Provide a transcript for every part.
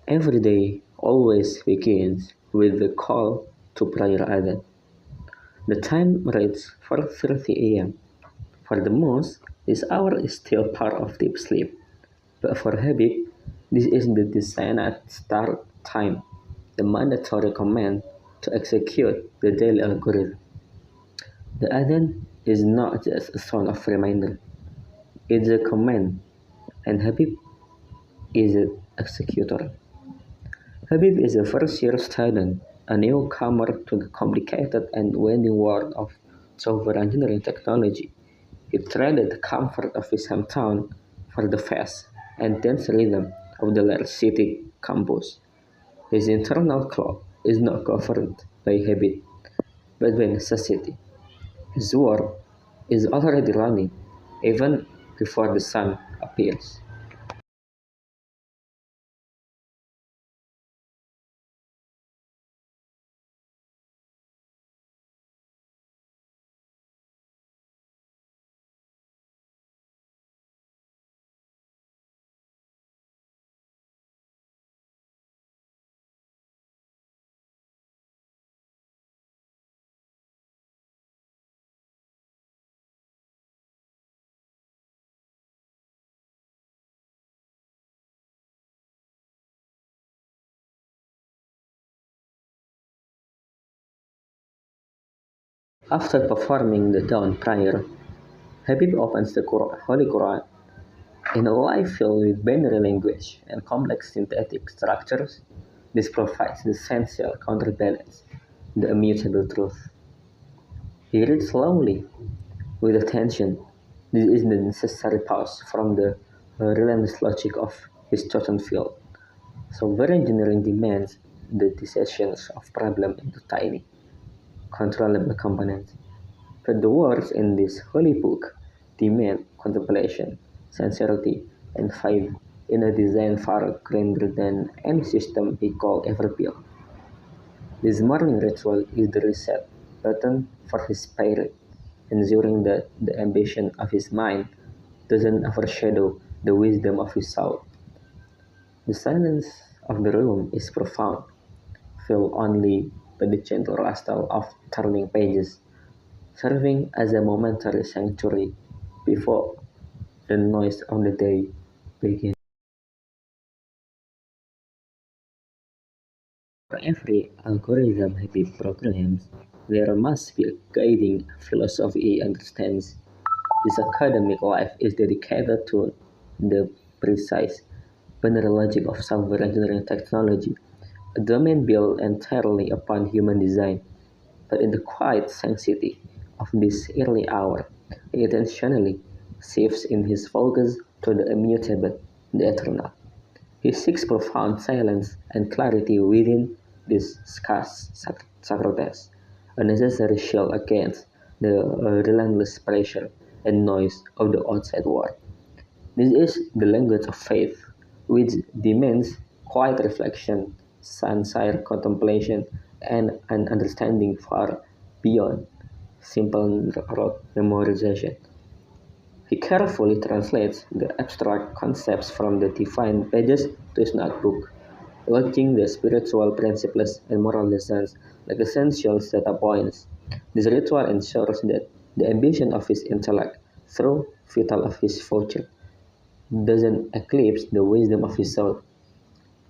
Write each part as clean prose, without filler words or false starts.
Every day always begins with the call to prayer adhan. The time reads 4:30 a.m. For the most, this hour is still part of deep sleep, but for Habib, this is the designated start time, the mandatory command to execute the daily algorithm. The adhan is not just a sound of reminder, it's a command, and Habib is the executor. Habib is a first-year student, a newcomer to the complicated and winding world of software engineering technology. He traded the comfort of his hometown for the fast and dense rhythm of the large city campus. His internal clock is not governed by habit, but by necessity. His work is already running, even before the sun appears. After performing the dawn prayer, Habib opens the Holy Quran. In a life filled with binary language and complex synthetic structures, this provides the essential counterbalance, the immutable truth. He reads slowly, with attention. This is the necessary pause from the relentless logic of his chosen field. Software engineering demands the decisions of problems into tiny, controllable components. But the words in this holy book demand contemplation, sincerity, and faith in a design far grander than any system he could ever build. This morning ritual is the reset button for his spirit, ensuring that the ambition of his mind doesn't overshadow the wisdom of his soul. The silence of the room is profound, filled only by the gentle rustle of turning pages, serving as a momentary sanctuary before the noise of the day begins. For every algorithm Habib programs, there must be a guiding philosophy he understands. His academic life is dedicated to the precise binary logic of software engineering technology, a domain built entirely upon human design. But in the quiet sanctity of this early hour, he intentionally shifts in his focus to the immutable, the eternal. He seeks profound silence and clarity within this scarce sacredness, a necessary shield against the relentless pressure and noise of the outside world. This is the language of faith, which demands quiet reflection, sincere contemplation, and an understanding far beyond simple rote memorization. He carefully translates the abstract concepts from the divine pages to his notebook, lodging the spiritual principles and moral lessons like essential data points. This ritual ensures that the ambition of his intellect, through vital of his fortune, doesn't eclipse the wisdom of his soul.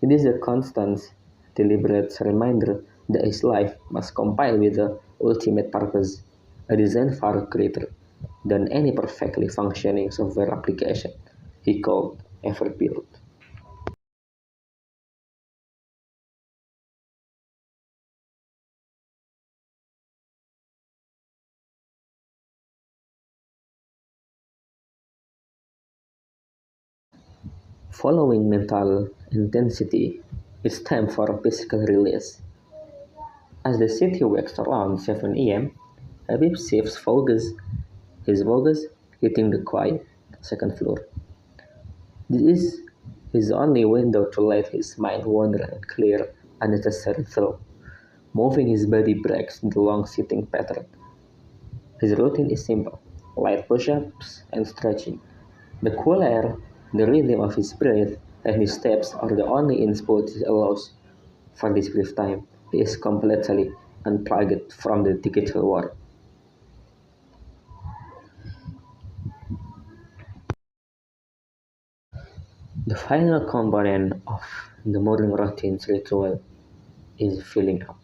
It is a constant, deliberate reminder that his life must compile with the ultimate purpose, a design far greater than any perfectly functioning software application he could ever build. Following mental intensity, it's time for a physical release. As the city wakes around 7 a.m., Habib shifts his focus hitting the quiet second floor. This is his only window to let his mind wander and clear unnecessary thought. Moving his body breaks the long sitting pattern. His routine is simple: light push ups and stretching. The cool air, the rhythm of his breath, and his steps are the only input he allows for this brief time. He is completely unplugged from the digital world. The final component of the morning routine's ritual is filling up.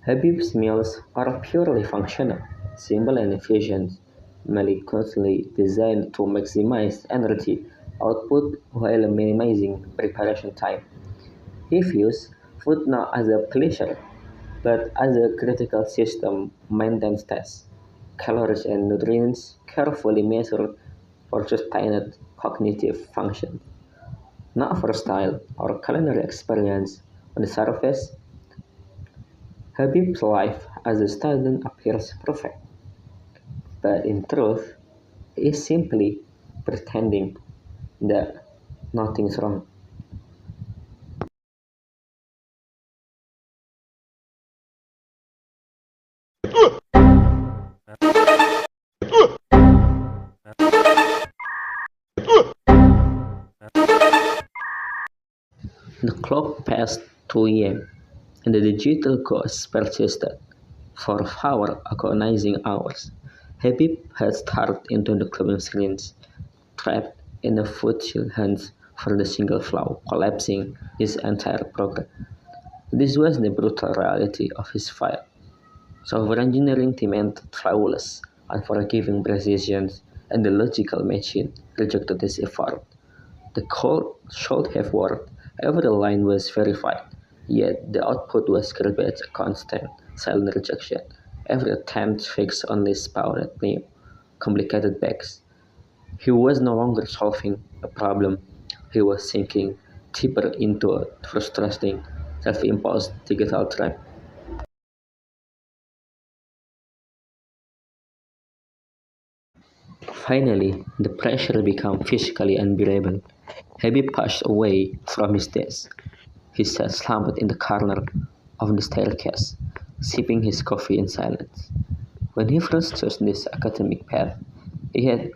Habib's meals are purely functional, simple and efficient, meticulously designed to maximize energy output while minimizing preparation time. He views food not as a pleasure, but as a critical system maintenance test. Calories and nutrients carefully measured for sustained cognitive function, not for style or culinary experience. On the surface, Habib's life as a student appears perfect, but in truth, he is simply pretending that nothing's wrong. The clock passed 2 a.m., and the digital ghost persisted for 4 agonizing hours. Habib had stared into the glowing screens, trapped in a futile hunt for the single flaw, collapsing his entire program. This was the brutal reality of his file. Software engineering demanded flawless, unforgiving precision, and the logical machine rejected his effort. The code should have worked, every line was verified, yet the output was garbage, a constant, silent rejection. Every attempt to fix only spawned new, complicated bugs. He was no longer solving a problem, he was sinking deeper into a frustrating, self-imposed digital trap. Finally, the pressure became physically unbearable. Habib pushed away from his desk. He sat slumped in the corner of the staircase, sipping his coffee in silence. When he first chose this academic path, he had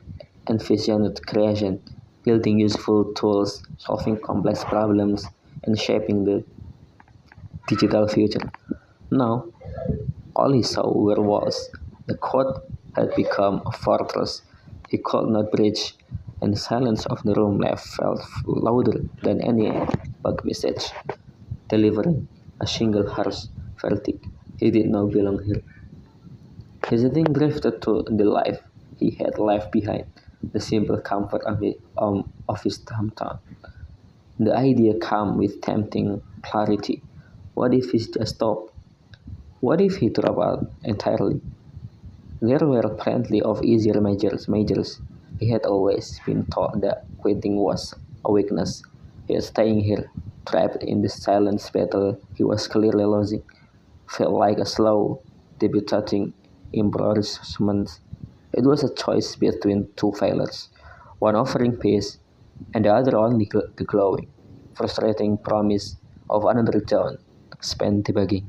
envisioned creation, building useful tools, solving complex problems, and shaping the digital future. Now, all he saw were walls. The code had become a fortress he could not breach, and the silence of the room left felt louder than any bug message, delivering a single harsh verdict. He did not belong here. Hesitating drifted to the life he had left behind, the simple comfort of his hometown. The idea came with tempting clarity. What if he just stopped? What if he dropped out entirely? There were plenty of easier majors. He had always been taught that quitting was a weakness. Yet staying here, trapped in this silent battle he was clearly losing, felt like a slow, debilitating embarrassment. It was a choice between two failures, one offering peace, and the other only the glowing, frustrating promise of another dawn spent debugging.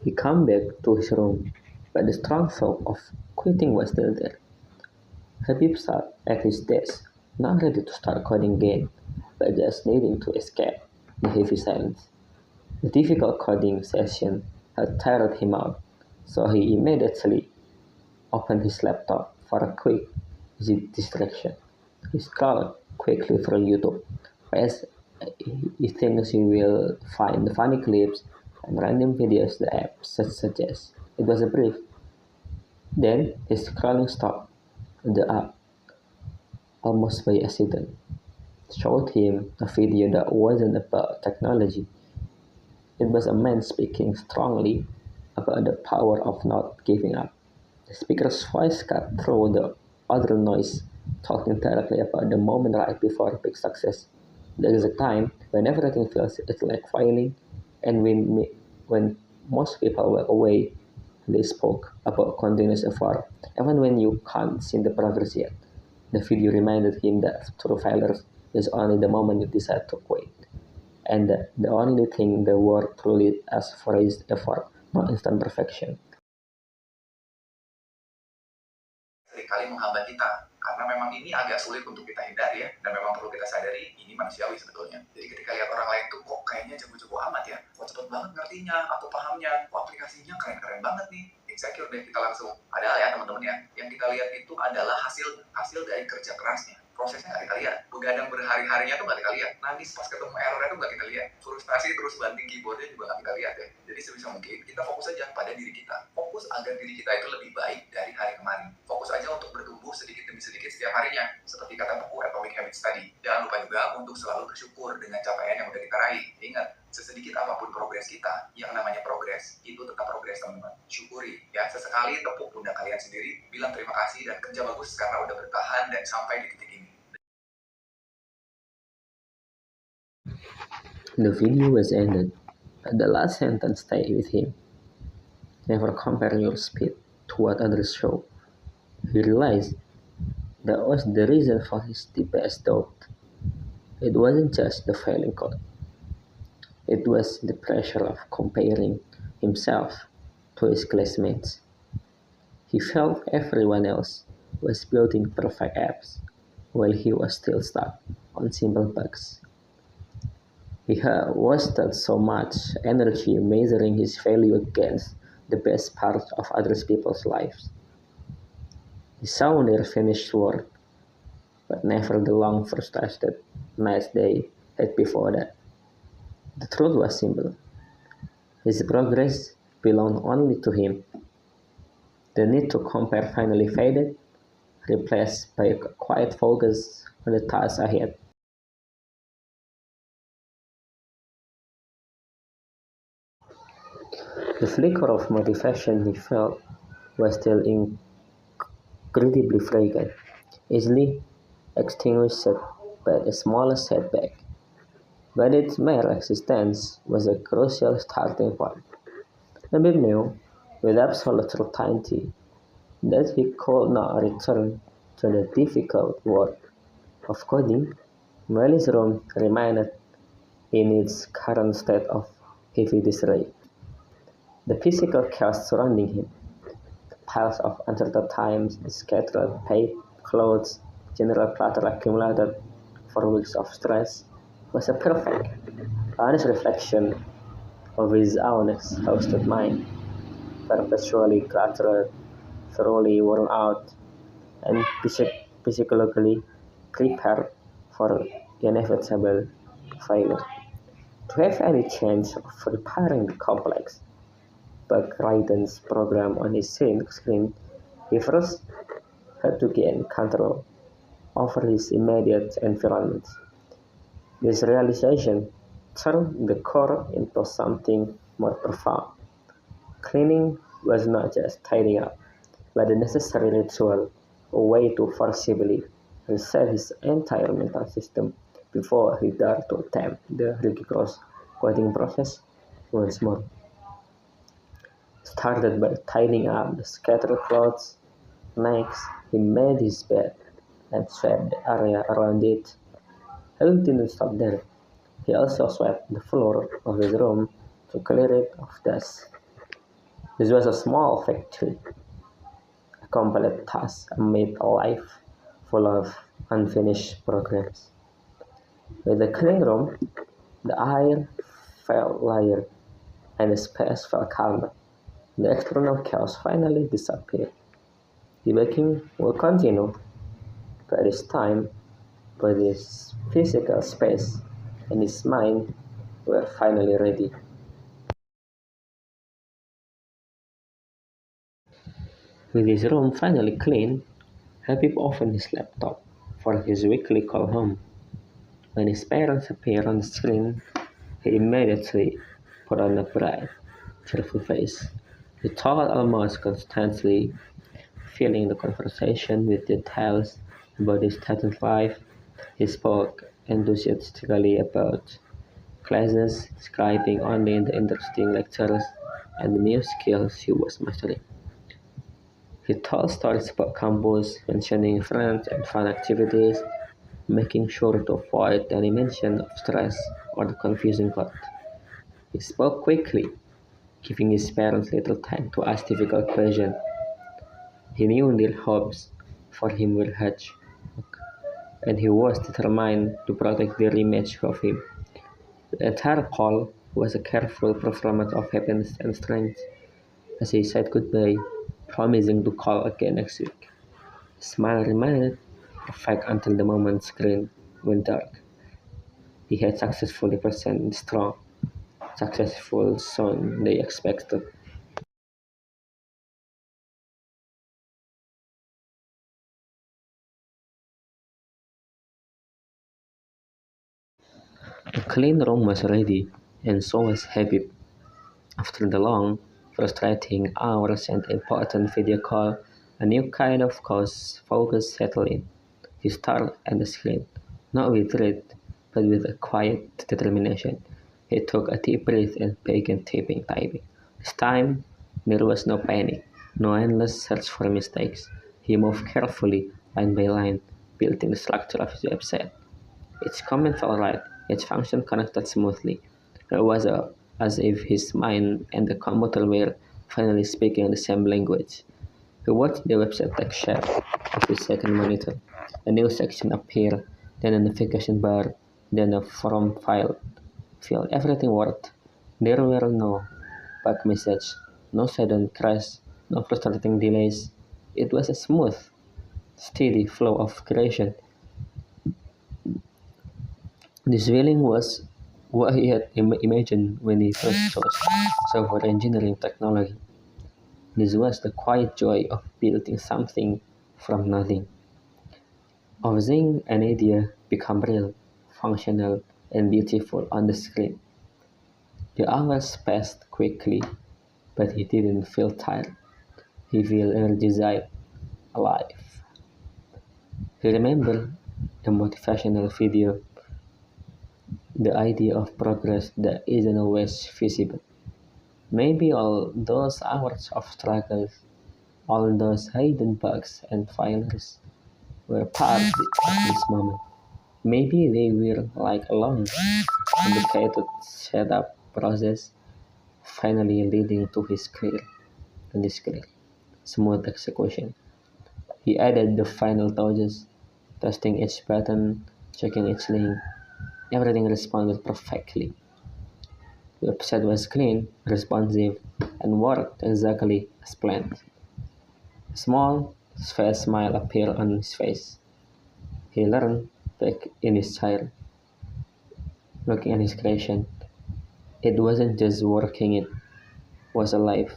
He came back to his room, but the strong thought of quitting was still there. Habib sat at his desk, not ready to start coding again, but just needing to escape the heavy silence. The difficult coding session had tired him out, so he immediately opened his laptop for a quick distraction. He scrolled quickly through YouTube, as he thinks he will find the funny clips and random videos the app suggests. It was a brief. Then his scrolling stopped. The app, almost by accident, showed him a video that wasn't about technology. It was a man speaking strongly about the power of not giving up. The speaker's voice cut through the other noise, talking directly about the moment right before big success. There is a time when everything feels it's like failing, and when most people walk away, they spoke about continuous effort, even when you can't see the progress yet. The video reminded him that true failure is only the moment you decide to quit, and that the only thing the world truly asks for is effort, not instant perfection. seringkali menghambat kita. Karena memang ini agak sulit untuk kita hindari ya, dan memang perlu kita sadari ini manusiawi sebetulnya. Jadi ketika lihat orang lain tuh kok kayaknya jago-jago amat ya, kok cepet banget ngertinya atau pahamnya, kok aplikasinya keren-keren banget nih, insecure deh kita langsung. Padahal ya teman-teman ya, yang kita lihat itu adalah hasil dari kerja kerasnya. Prosesnya nggak kita lihat, begadang berhari-harinya tuh nggak kita lihat, nangis pas ketemu errornya tuh nggak kita lihat, frustasi terus banting keyboardnya juga nggak kita lihat ya. Jadi sebisa mungkin kita fokus aja pada diri kita, fokus agar diri kita itu lebih baik dari hari kemarin, fokus aja untuk bertumbuh sedikit demi sedikit setiap harinya, seperti kata buku Atomic Habits tadi. Jangan lupa juga untuk selalu bersyukur dengan capaian yang udah kita raih. Ingat, sesedikit apapun progres kita, yang namanya progres itu tetap progres teman-teman. Syukuri ya, sesekali tepuk pundak kalian sendiri, bilang terima kasih dan kerja bagus karena udah bertahan dan sampai di titik ini. The video was ended, but the last sentence stayed with him. Never compare your speed to what others show. He realized that was the reason for his deepest doubt. It wasn't just the failing code. It was the pressure of comparing himself to his classmates. He felt everyone else was building perfect apps while he was still stuck on simple bugs. He had wasted so much energy measuring his value against the best parts of other people's lives. He saw their finished work, but never the long frustrated nights they had before that. The truth was simple. His progress belonged only to him. The need to compare finally faded, replaced by a quiet focus on the task ahead. The flicker of motivation he felt was still incredibly fragile, easily extinguished by the smallest setback. But its mere existence was a crucial starting point. Habib knew, with absolute certainty, that he could not return to the difficult work of coding while his room remained in its current state of heavy disarray. The physical chaos surrounding him, the piles of uncertain times, the scattered paid clothes, general clutter accumulated for weeks of stress, was a perfect, honest reflection of his own exhausted mind, perpetually cluttered, thoroughly worn out, and psychologically prepared for inevitable failure. To have any chance of repairing the complex bug-ridden program on his screen, he first had to gain control over his immediate environment. This realization turned the core into something more profound. Cleaning was not just tidying up, but a necessary ritual, a way to forcibly reset his entire mental system before he dared to attempt the rigorous coding process once more. Started by tidying up the scattered clothes. Next, he made his bed and swept the area around it. He didn't stop there. He also swept the floor of his room to clear it of dust. This was a small victory, a complete task amid a life full of unfinished programs. With the clean room, the air felt lighter and the space felt calmer. The external chaos finally disappeared. The baking will continue, but this time, but his physical space and his mind were finally ready. With his room finally clean, Habib opened his laptop for his weekly call home. When his parents appeared on the screen, he immediately put on a bright, cheerful face. He talked almost constantly, filling the conversation with details about his student life. He spoke enthusiastically about classes, describing only the interesting lectures and the new skills he was mastering. He told stories about campus, mentioning friends and fun activities, making sure to avoid any mention of stress or the confusing code. He spoke quickly, giving his parents little time to ask difficult questions. He knew their hopes, for him were hatched, and he was determined to protect their image of him. The entire call was a careful performance of happiness and strength as he said goodbye, promising to call again next week. His smile remained perfect until the moment screen went dark. He had successfully presented strong, successful son they expected. The clean room was ready, and so was Habib. After the long, frustrating hours and important video call, a new kind of focus settled in. He stared at the screen, not with dread, but with a quiet determination. He took a deep breath and began typing. This time, there was no panic, no endless search for mistakes. He moved carefully, line by line, building the structure of his website. Each comment felt right, each function connected smoothly. It was as if his mind and the computer were finally speaking the same language. He watched the website take shape of his second monitor. A new section appeared, then a notification bar, then a form file. Filled everything worked. There were no bug messages, no sudden crash, no frustrating delays. It was a smooth, steady flow of creation. This feeling was what he had imagined when he first chose software engineering technology. This was the quiet joy of building something from nothing, of seeing an idea become real, functional, and beautiful on the screen. The hours passed quickly, but he didn't feel tired. He felt energized, alive. He remembered the motivational video, the idea of progress that isn't always visible. Maybe all those hours of struggles, all those hidden bugs and failures were part of this moment. Maybe they were like a long, complicated setup process finally leading to his clear, smooth execution. He added the final touches, testing each button, checking each link. Everything responded perfectly. The website was clean, responsive, and worked exactly as planned. A small, fair smile appeared on his face. He leaned back in his chair, looking at his creation. It wasn't just working, it was alive.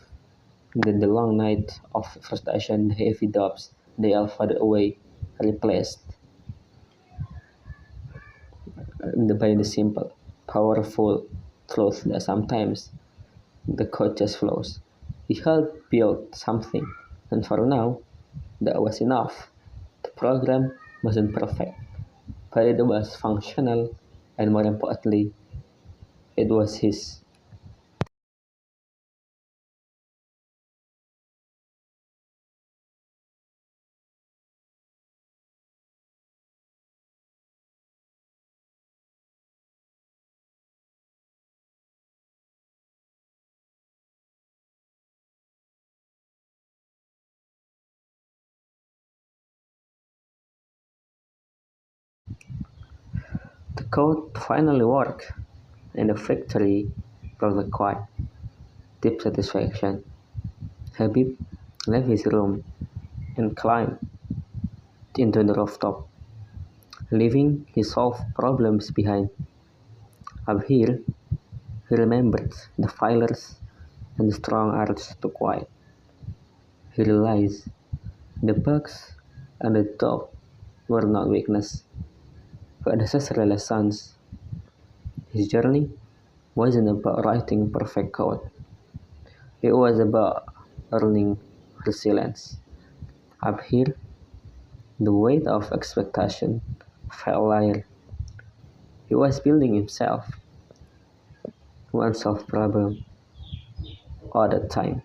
Then the long night of frustration, the heavy doubts, they all faded away, replaced by the simple, powerful truth that sometimes the code just flows. He had built something, and for now, that was enough. The program wasn't perfect, but it was functional, and more importantly, it was his. The code finally worked, and the victory brought a quiet, deep satisfaction. Habib left his room and climbed into the rooftop, leaving his solved problems behind. Up here, he remembered the failures and the strong urge to quiet. He realized the bugs and the doubt were not weakness, but necessary lessons. His journey wasn't about writing perfect code, it was about earning resilience. Up here, the weight of expectation felt lighter. He was building himself, one solved problem at a time.